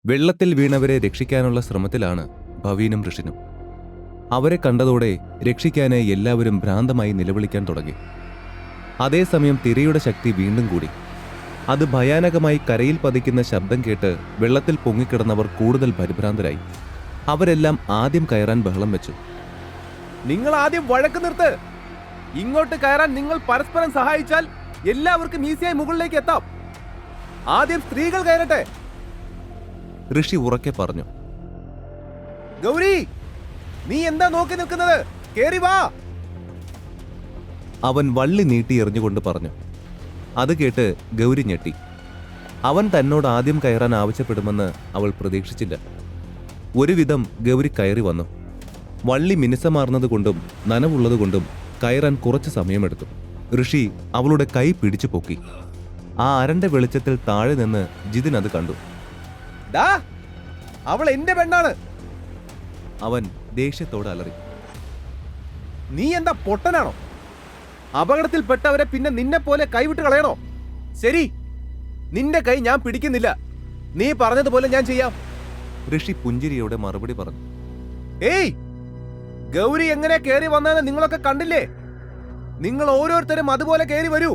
വെള്ളത്തിൽ വീണവരെ രക്ഷിക്കാനുള്ള ശ്രമത്തിലാണ് ഭവീനും ഋഷിനും. അവരെ കണ്ടതോടെ രക്ഷിക്കാനായി എല്ലാവരും ഭ്രാന്തമായി നിലവിളിക്കാൻ തുടങ്ങി. അതേസമയം തിരയുടെ ശക്തി വീണ്ടും കൂടി. അത് ഭയാനകമായി കരയിൽ പതിക്കുന്ന ശബ്ദം കേട്ട് വെള്ളത്തിൽ പൊങ്ങിക്കിടന്നവർ കൂടുതൽ പരിഭ്രാന്തരായി. അവരെല്ലാം ആദ്യം കയറാൻ ബഹളം വെച്ചു. നിങ്ങൾ ആദ്യം വഴക്ക് നിർത്ത്. ഇങ്ങോട്ട് കയറാൻ നിങ്ങൾ പരസ്പരം സഹായിച്ചാൽ എല്ലാവർക്കും ഈസിയായി മുകളിലേക്ക് എത്താം. ആദ്യം സ്ത്രീകൾ കയറട്ടെ. ഋഷി ഉറക്കെ പറഞ്ഞു. ഗൗരി, നീ എന്താ നോക്കി നിൽക്കുന്നത്? കേറി വാ. അവൻ വള്ളി നീട്ടി എറിഞ്ഞുകൊണ്ട് പറഞ്ഞു. അത് കേട്ട് ഗൗരി ഞെട്ടി. അവൻ തന്നോട് ആദ്യം കയറാൻ ആവശ്യപ്പെടുമെന്ന് അവൾ പ്രതീക്ഷിച്ചില്ല. ഒരുവിധം ഗൗരി കയറി വന്നു. വള്ളി മിനുസമാർന്നതുകൊണ്ടും നനവുള്ളതുകൊണ്ടും കയറാൻ കുറച്ച് സമയമെടുത്തു. ഋഷി അവളുടെ കൈ പിടിച്ചു പൊക്കി. ആ അരണ്ട വെളിച്ചത്തിൽ താഴെ നിന്ന് ജിതിൻ അത് കണ്ടു. ദാ, അവൾ എന്റെ പെണ്ണാണ്. അവൻ ദേഷ്യത്തോടെ അലറി. നീ എന്താ പൊട്ടനാണോ? അപകടത്തിൽപ്പെട്ടവരെ പിന്നെ നിന്നെ പോലെ കൈവിട്ട് കളയണോ? ശരി, നിന്റെ കൈ ഞാൻ പിടിക്കുന്നില്ല. നീ പറഞ്ഞതുപോലെ ഞാൻ ചെയ്യാം. ഋഷി പുഞ്ചിരിയോടെ മറുപടി പറഞ്ഞു. ഏയ്, ഗൗരി എങ്ങനെ കേറി വന്നതെന്ന് നിങ്ങളൊക്കെ കണ്ടില്ലേ? നിങ്ങൾ ഓരോരുത്തരും അതുപോലെ കേറി വരൂ.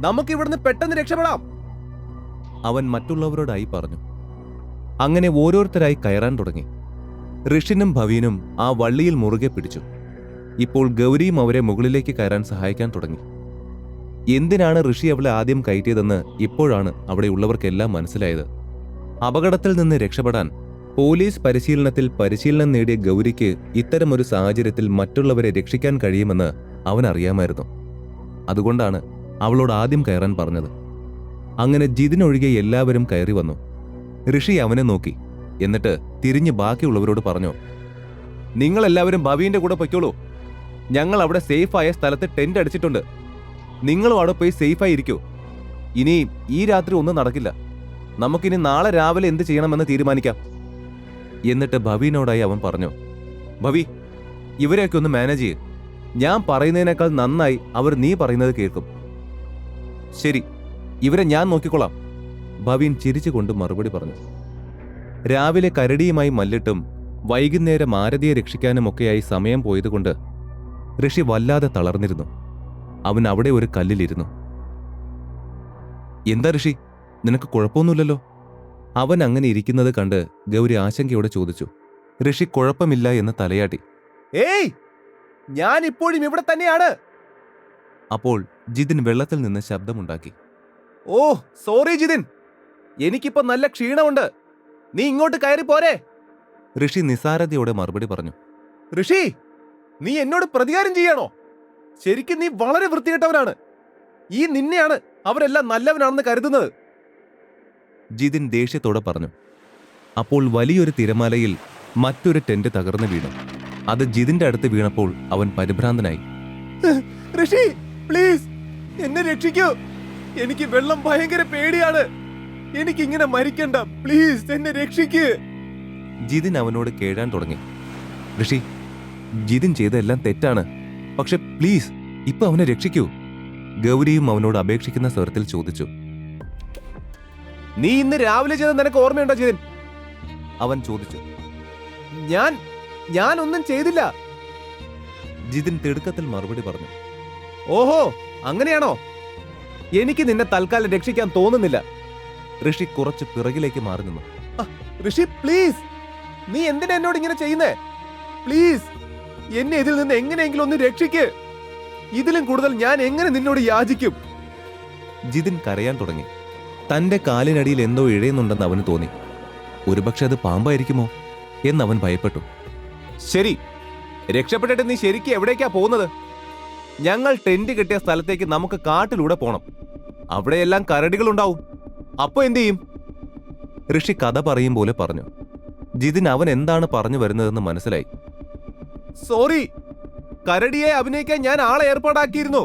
നമുക്ക് ഇവിടുന്ന് പെട്ടെന്ന് രക്ഷപ്പെടാം. അവൻ മറ്റുള്ളവരോടായി പറഞ്ഞു. അങ്ങനെ ഓരോരുത്തരായി കയറാൻ തുടങ്ങി. ഋഷിനും ഭവീനും ആ വള്ളിയിൽ മുറുകെ പിടിച്ചു. ഇപ്പോൾ ഗൗരിയും അവരെ മുകളിലേക്ക് കയറാൻ സഹായിക്കാൻ തുടങ്ങി. എന്തിനാണ് ഋഷി അവളെ ആദ്യം കയറ്റിയതെന്ന് ഇപ്പോഴാണ് അവിടെയുള്ളവർക്കെല്ലാം മനസ്സിലായത്. അപകടത്തിൽ നിന്ന് രക്ഷപ്പെടാൻ പോലീസ് പരിശീലനം നേടിയ ഗൗരിക്ക് ഇത്തരമൊരു സാഹചര്യത്തിൽ മറ്റുള്ളവരെ രക്ഷിക്കാൻ കഴിയുമെന്ന് അവനറിയാമായിരുന്നു. അതുകൊണ്ടാണ് അവളോട് ആദ്യം കയറാൻ പറഞ്ഞത്. അങ്ങനെ ജിതിനൊഴികെ എല്ലാവരും കയറി വന്നു. ഋഷി അവനെ നോക്കി. എന്നിട്ട് തിരിഞ്ഞ് ബാക്കിയുള്ളവരോട് പറഞ്ഞു. നിങ്ങളെല്ലാവരും ഭവീന്റെ കൂടെ പൊയ്ക്കോളൂ. ഞങ്ങൾ അവിടെ സേഫായ സ്ഥലത്ത് ടെന്റ് അടിച്ചിട്ടുണ്ട്. നിങ്ങളും അവിടെ പോയി സേഫായി ഇരിക്കൂ. ഇനി ഈ രാത്രി ഒന്നും നടക്കില്ല. നമുക്കിനി നാളെ രാവിലെ എന്ത് ചെയ്യണമെന്ന് തീരുമാനിക്കാം. എന്നിട്ട് ഭവീനോടായി അവൻ പറഞ്ഞു. ഭവി, ഇവരെയൊക്കെ ഒന്ന് മാനേജ് ചെയ്യ്. ഞാൻ പറയുന്നതിനേക്കാൾ നന്നായി അവർ നീ പറയുന്നത് കേൾക്കും. ശരി, ഇവരെ ഞാൻ നോക്കിക്കൊള്ളാം. ഭവീൻ ചിരിച്ചുകൊണ്ട് മറുപടി പറഞ്ഞു. രാവിലെ കരടിയുമായി മല്ലിട്ടും വൈകുന്നേരം ആരതിയെ രക്ഷിക്കാനുമൊക്കെയായി സമയം പോയതുകൊണ്ട് ഋഷി വല്ലാതെ തളർന്നിരുന്നു. അവൻ അവിടെ ഒരു കല്ലിലിരുന്നു. എന്താ ഋഷി, നിനക്ക് കുഴപ്പമൊന്നുമില്ലല്ലോ? അവൻ അങ്ങനെ ഇരിക്കുന്നത് കണ്ട് ഗൗരി ആശങ്കയോടെ ചോദിച്ചു. ഋഷി കുഴപ്പമില്ല എന്ന് തലയാട്ടി. ഏയ്, ഞാൻ ഇപ്പോഴും ഇവിടെ തന്നെയാണ്. അപ്പോൾ ജിതിൻ വെള്ളത്തിൽ നിന്ന് ശബ്ദമുണ്ടാക്കി. ഓ, സോറി ജിതിൻ, എനിക്കിപ്പോ നല്ല ക്ഷീണമുണ്ട്. നീ ഇങ്ങോട്ട് കയറി പോരെ. ഋഷി നിസാരതയോടെ മറുപടി പറഞ്ഞു. ഋഷി, നീ എന്നോട് പ്രതികാരം ചെയ്യാണോ? ശരിക്കും നീ വളരെ വൃത്തികെട്ടവനാണ്. ഈ നിന്നെയാണ് അവരെല്ലാം നല്ലവനാണെന്ന് കരുതുന്നത്. ജിതിൻ ദേഷ്യത്തോടെ പറഞ്ഞു. അപ്പോൾ വലിയൊരു തിരമാലയിൽ മറ്റൊരു ടെന്റ് തകർന്നു വീണു. അത് ജിതിന്റെ അടുത്ത് വീണപ്പോൾ അവൻ പരിഭ്രാന്തനായി. ഋഷി, പ്ലീസ് എന്നെ രക്ഷിക്കൂ. എനിക്ക് വെള്ളം ഭയങ്കര പേടിയാണ്. എനിക്കിങ്ങനെ മരിക്കണ്ട. പ്ലീസ് എന്നെ രക്ഷിക്കൂ. ജിതിൻ അവനോട് കേഴാൻ തുടങ്ങി. ഋഷി, ജിതിൻ ചെയ്തെല്ലാം തെറ്റാണ്. പക്ഷെ പ്ലീസ് ഇപ്പൊ അവനെ രക്ഷിക്കൂ. ഗൗരിയും അവനോട് അപേക്ഷിക്കുന്ന സ്വരത്തിൽ ചോദിച്ചു. നീ ഇന്ന് രാവിലെ ചെയ്ത് നിനക്ക് ഓർമ്മയുണ്ടോ ജിതിൻ? അവൻ ചോദിച്ചു. ഞാൻ ഒന്നും ചെയ്തില്ല. ജിതിൻ തിടുക്കത്തിൽ മറുപടി പറഞ്ഞു. ഓഹോ, അങ്ങനെയാണോ? എനിക്ക് നിന്നെ തൽക്കാലം രക്ഷിക്കാൻ തോന്നുന്നില്ല. ഋഷി കുറച്ച് പിറകിലേക്ക് മാറി നിന്നു. ഋഷി, പ്ലീസ്, നീ എന്തിനാ എന്നോട് ഇങ്ങനെ ചെയ്യുന്നേ? പ്ലീസ് എന്നെ ഇതിൽ നിന്ന് എങ്ങനെയെങ്കിലും ഒന്ന് രക്ഷിക്ക്. ഇതിലും കൂടുതൽ ഞാൻ എങ്ങനെ നിന്നോട് യാചിക്കും? ജിതിൻ കരയാൻ തുടങ്ങി. തന്റെ കാലിനടിയിൽ എന്തോ ഇഴയുന്നുണ്ടെന്ന് അവന് തോന്നി. ഒരുപക്ഷെ അത് പാമ്പായിരിക്കുമോ എന്നവൻ ഭയപ്പെട്ടു. ശരി, രക്ഷപ്പെട്ടിട്ട് നീ ശരിക്കും എവിടേക്കാ പോകുന്നത്? ഞങ്ങൾ ടെന്റ് കെട്ടിയ സ്ഥലത്തേക്ക് നമുക്ക് കാട്ടിലൂടെ പോണം. അവിടെയെല്ലാം കരടികളുണ്ടാവും. അപ്പൊ എന്തു ചെയ്യും? ഋഷി കഥ പറയും പോലെ പറഞ്ഞു. ജിതിൻ അവൻ എന്താണ് പറഞ്ഞു വരുന്നതെന്ന് മനസ്സിലായി. സോറി, കരടിയെ അഭിനയിക്കാൻ ഞാൻ ആളെ ഏർപ്പാടാക്കിയിരുന്നു.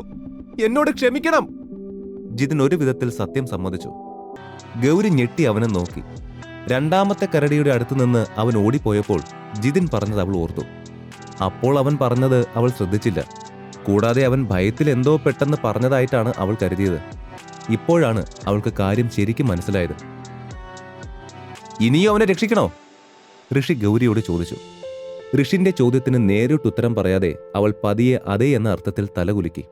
എന്നോട് ക്ഷമിക്കണം. ജിതിൻ ഒരു വിധത്തിൽ സത്യം സമ്മതിച്ചു. ഗൗരി ഞെട്ടി അവനെ നോക്കി. രണ്ടാമത്തെ കരടിയുടെ അടുത്തു നിന്ന് അവൻ ഓടിപ്പോയപ്പോൾ ജിതിൻ പറഞ്ഞത് അവൾ ഓർത്തു. അപ്പോൾ അവൻ പറഞ്ഞത് അവൾ ശ്രദ്ധിച്ചില്ല. കൂടാതെ അവൻ ഭയത്തിൽ എന്തോ പെട്ടെന്ന് പറഞ്ഞതായിട്ടാണ് അവൾ കരുതിയത്. ഇപ്പോഴാണ് അവൾക്ക് കാര്യം ശരിക്കും മനസ്സിലായത്. ഇനിയും അവനെ രക്ഷിക്കണോ? ഋഷി ഗൗരിയോട് ചോദിച്ചു. ഋഷിന്റെ ചോദ്യത്തിന് നേരിട്ടുത്തരം പറയാതെ അവൾ പതിയെ അതേ എന്ന അർത്ഥത്തിൽ തലകുലുക്കി.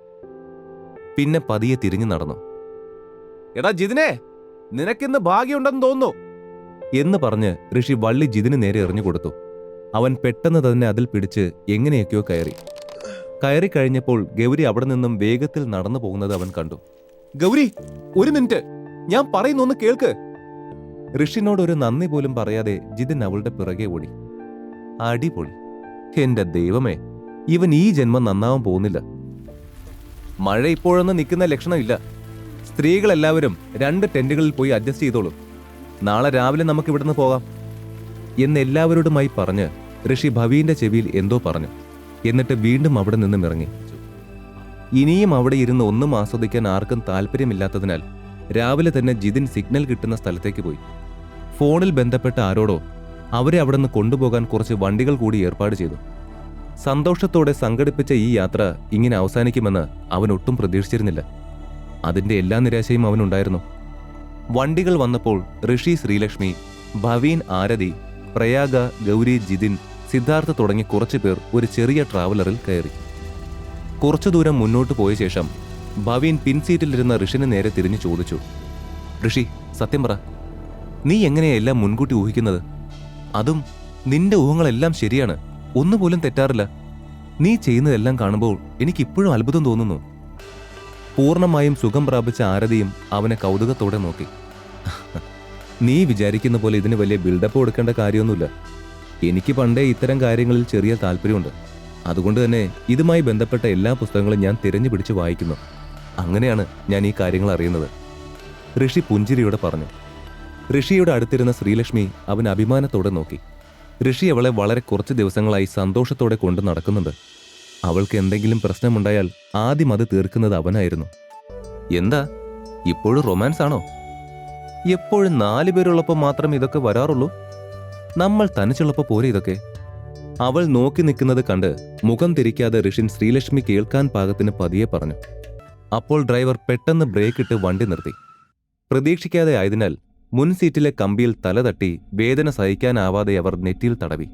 പിന്നെ പതിയെ തിരിഞ്ഞു നടന്നു. എടാ ജിതിനെ, നിനക്കിന്ന് ഭാഗ്യമുണ്ടെന്ന് തോന്നുന്നു എന്ന് പറഞ്ഞ് ഋഷി വള്ളി ജിതിന് നേരെ എറിഞ്ഞു കൊടുത്തു. അവൻ പെട്ടെന്ന് തന്നെ അതിൽ പിടിച്ച് എങ്ങനെയൊക്കെയോ കയറി കഴിഞ്ഞപ്പോൾ ഗൗരി അവിടെ നിന്നും വേഗത്തിൽ നടന്നു പോകുന്നത് അവൻ കണ്ടു. ഗൗരി, ഒരു മിനിറ്റ്, ഞാൻ പറയുന്നൊന്ന് കേൾക്ക്. ഋഷിനോട് ഒരു നന്ദി പോലും പറയാതെ ജിതിൻ അവളുടെ പിറകെ ഓടി. അടിപൊളി. എന്റെ ദൈവമേ, ഇവൻ ഈ ജന്മം നന്നാവാൻ പോകുന്നില്ല. മഴ ഇപ്പോഴൊന്നും നിൽക്കുന്ന ലക്ഷണമില്ല. സ്ത്രീകളെല്ലാവരും 2 ടെന്റുകളിൽ പോയി അഡ്ജസ്റ്റ് ചെയ്തോളൂ. നാളെ രാവിലെ നമുക്ക് ഇവിടുന്ന് പോകാം എന്നെല്ലാവരോടുമായി പറഞ്ഞ് ഋഷി ഭവീന്റെ ചെവിയിൽ എന്തോ പറഞ്ഞു. എന്നിട്ട് വീണ്ടും അവിടെ നിന്നും ഇറങ്ങി. ഇനിയും അവിടെ ഇരുന്ന് ഒന്നും ആസ്വദിക്കാൻ ആർക്കും താല്പര്യമില്ലാത്തതിനാൽ രാവിലെ തന്നെ ജിതിൻ സിഗ്നൽ കിട്ടുന്ന സ്ഥലത്തേക്ക് പോയി. ഫോണിൽ ബന്ധപ്പെട്ട ആരോടോ അവരെ അവിടെ നിന്ന് കൊണ്ടുപോകാൻ കുറച്ച് വണ്ടികൾ കൂടി ഏർപ്പാട് ചെയ്തു. സന്തോഷത്തോടെ സംഘടിപ്പിച്ച ഈ യാത്ര ഇങ്ങനെ അവസാനിക്കുമെന്ന് അവൻ ഒട്ടും പ്രതീക്ഷിച്ചിരുന്നില്ല. അതിന്റെ എല്ലാ നിരാശയും അവനുണ്ടായിരുന്നു. വണ്ടികൾ വന്നപ്പോൾ ഋഷി, ശ്രീലക്ഷ്മി, ഭവീൻ, ആരതി, പ്രയാഗ, ഗൗരി, ജിതിൻ, സിദ്ധാർത്ഥ തുടങ്ങി കുറച്ചു പേർ ഒരു ചെറിയ ട്രാവലറിൽ കയറി. കുറച്ചു ദൂരം മുന്നോട്ട് പോയ ശേഷം ഭവീൻ പിൻസീറ്റിലിരുന്ന ഋഷിന് നേരെ തിരിഞ്ഞു ചോദിച്ചു. ഋഷി, സത്യം പറ, നീ എങ്ങനെയാ എല്ലാം മുൻകൂട്ടി ഊഹിക്കുന്നത്? അതും നിന്റെ ഊഹങ്ങളെല്ലാം ശരിയാണ്, ഒന്നുപോലും തെറ്റാറില്ല. നീ ചെയ്യുന്നതെല്ലാം കാണുമ്പോൾ എനിക്കിപ്പോഴും അത്ഭുതം തോന്നുന്നു. പൂർണ്ണമായും സുഖം പ്രാപിച്ച ആരതിയും അവനെ കൗതുകത്തോടെ നോക്കി. നീ വിചാരിക്കുന്ന പോലെ ഇതിന് വലിയ ബിൽഡപ്പ് കൊടുക്കേണ്ട കാര്യമൊന്നുമില്ല. എനിക്ക് പണ്ടേ ഇത്തരം കാര്യങ്ങളിൽ ചെറിയ താല്പര്യമുണ്ട്. അതുകൊണ്ട് തന്നെ ഇതുമായി ബന്ധപ്പെട്ട എല്ലാ പുസ്തകങ്ങളും ഞാൻ തിരഞ്ഞു പിടിച്ച് വായിക്കുന്നു. അങ്ങനെയാണ് ഞാൻ ഈ കാര്യങ്ങൾ അറിയുന്നത്. ഋഷി പുഞ്ചിരിയോടെ പറഞ്ഞു. ഋഷിയുടെ അടുത്തിരുന്ന ശ്രീലക്ഷ്മി അവൻ അഭിമാനത്തോടെ നോക്കി. ഋഷി അവളെ വളരെ കുറച്ച് ദിവസങ്ങളായി സന്തോഷത്തോടെ കൊണ്ടു നടക്കുന്നുണ്ട്. അവൾക്ക് എന്തെങ്കിലും പ്രശ്നമുണ്ടായാൽ ആദ്യം അത് തീർക്കുന്നത് അവനായിരുന്നു. എന്താ, ഇപ്പോഴും റൊമാൻസ് ആണോ? എപ്പോഴും 4 പേരുള്ളപ്പോൾ മാത്രം ഇതൊക്കെ വരാറുള്ളൂ? നമ്മൾ തനിച്ചുള്ളപ്പോൾ പോരെ ഇതൊക്കെ? അവൾ നോക്കി നിൽക്കുന്നത് കണ്ട് മുഖം തിരിക്കാതെ ഋഷിൻ ശ്രീലക്ഷ്മി കേൾക്കാൻ പാകത്തിന് പതിയെ പറഞ്ഞു. അപ്പോൾ ഡ്രൈവർ പെട്ടെന്ന് ബ്രേക്കിട്ട് വണ്ടി നിർത്തി. പ്രതീക്ഷിക്കാതെ ആയതിനാൽ മുൻ സീറ്റിലെ കമ്പിയിൽ തല തട്ടി വേദന സഹിക്കാനാവാതെ അവർ നെറ്റിയിൽ തടവി.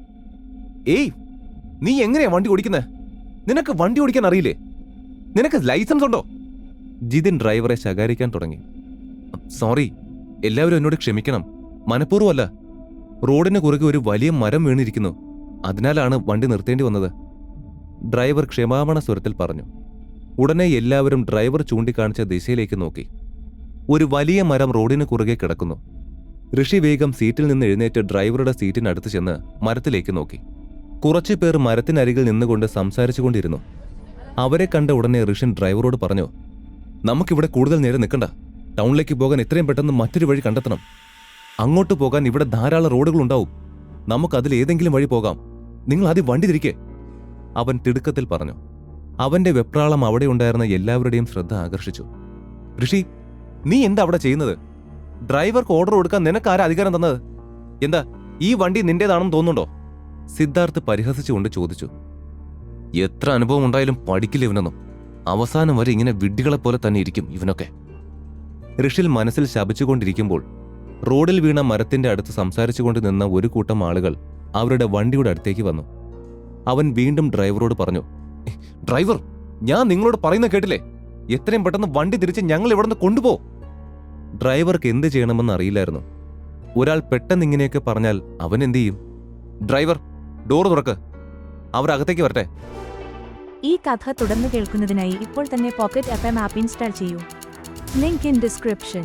ഏയ്, നീ എങ്ങനെയാ വണ്ടി ഓടിക്കുന്നത്? നിനക്ക് വണ്ടി ഓടിക്കാൻ അറിയില്ലേ? നിനക്ക് ലൈസൻസ് ഉണ്ടോ? ജിതിൻ ഡ്രൈവറെ ശകാരിക്കാൻ തുടങ്ങി. സോറി, എല്ലാവരും എന്നോട് ക്ഷമിക്കണം. മനഃപൂർവ്വമല്ല. റോഡിന് കുറുകെ ഒരു വലിയ മരം വീണിരിക്കുന്നു. അതിനാലാണ് വണ്ടി നിർത്തേണ്ടി വന്നത്. ഡ്രൈവർ ക്ഷമാപണ സ്വരത്തിൽ പറഞ്ഞു. ഉടനെ എല്ലാവരും ഡ്രൈവർ ചൂണ്ടിക്കാണിച്ച ദിശയിലേക്ക് നോക്കി. ഒരു വലിയ മരം റോഡിന് കുറുകെ കിടക്കുന്നു. ഋഷി വേഗം സീറ്റിൽ നിന്ന് എഴുന്നേറ്റ് ഡ്രൈവറുടെ സീറ്റിനടുത്ത് ചെന്ന് മരത്തിലേക്ക് നോക്കി. കുറച്ചു പേർ മരത്തിനരികിൽ നിന്നുകൊണ്ട് സംസാരിച്ചുകൊണ്ടിരുന്നു. അവരെ കണ്ട ഉടനെ ഋഷിൻ ഡ്രൈവറോട് പറഞ്ഞു, നമുക്കിവിടെ കൂടുതൽ നേരം നിൽക്കണ്ട. ടൗണിലേക്ക് പോകാൻ എത്രയും പെട്ടെന്ന് മറ്റൊരു വഴി കണ്ടെത്തണം. അങ്ങോട്ട് പോകാൻ ഇവിടെ ധാരാളം റോഡുകളുണ്ടാവും. നമുക്കതിലേതെങ്കിലും വഴി പോകാം. നിങ്ങൾ ആദ്യം വണ്ടി തിരിക്കേ, അവൻ തിടുക്കത്തിൽ പറഞ്ഞു. അവന്റെ വെപ്രാളം അവിടെ ഉണ്ടായിരുന്ന എല്ലാവരുടെയും ശ്രദ്ധ ആകർഷിച്ചു. ഋഷി, നീ എന്താ അവിടെ ചെയ്യുന്നത്? ഡ്രൈവർക്ക് ഓർഡർ കൊടുക്കാൻ നിനക്കാരാ അധികാരം തന്നത്? എന്താ, ഈ വണ്ടി നിന്റേതാണെന്ന് തോന്നുന്നുണ്ടോ? സിദ്ധാർത്ഥ് പരിഹസിച്ചുകൊണ്ട് ചോദിച്ചു. എത്ര അനുഭവം ഉണ്ടായാലും പഠിക്കില്ല ഇവനൊന്നും. അവസാനം വരെ ഇങ്ങനെ വിഡ്ഢികളെപ്പോലെ തന്നെ ഇരിക്കും ഇവനൊക്കെ. ഋഷിൽ മനസ്സിൽ ശപിച്ചുകൊണ്ടിരിക്കുമ്പോൾ റോഡിൽ വീണ മരത്തിന്റെ അടുത്ത് സംസാരിച്ചുകൊണ്ട് നിന്ന ഒരു കൂട്ടം ആളുകൾ അവരുടെ വണ്ടിയുടെ അടുത്തേക്ക് വന്നു. അവൻ വീണ്ടും ഡ്രൈവറോട് പറഞ്ഞു, ഡ്രൈവർ, ഞാൻ നിങ്ങളോട് പറയുന്ന കേട്ടില്ലേ? എത്രയും പെട്ടെന്ന് വണ്ടി തിരിച്ച് ഞങ്ങൾ ഇവിടുന്ന് കൊണ്ടുപോ. ഡ്രൈവർക്ക് എന്ത് ചെയ്യണമെന്ന് അറിയില്ലായിരുന്നു. ഒരാൾ പെട്ടെന്ന് ഇങ്ങനെയൊക്കെ പറഞ്ഞാൽ അവൻ എന്ത് ചെയ്യും? ഡ്രൈവർ, ഡോർ തുറക്ക്, അവർ അകത്തേക്ക് വരട്ടെ. ഈ കഥ തുടർന്ന് കേൾക്കുന്നതിനായി ഇപ്പോൾ തന്നെ പോക്കറ്റ് FM ആപ്പ് ഇൻസ്റ്റാൾ ചെയ്യൂ. Link in description.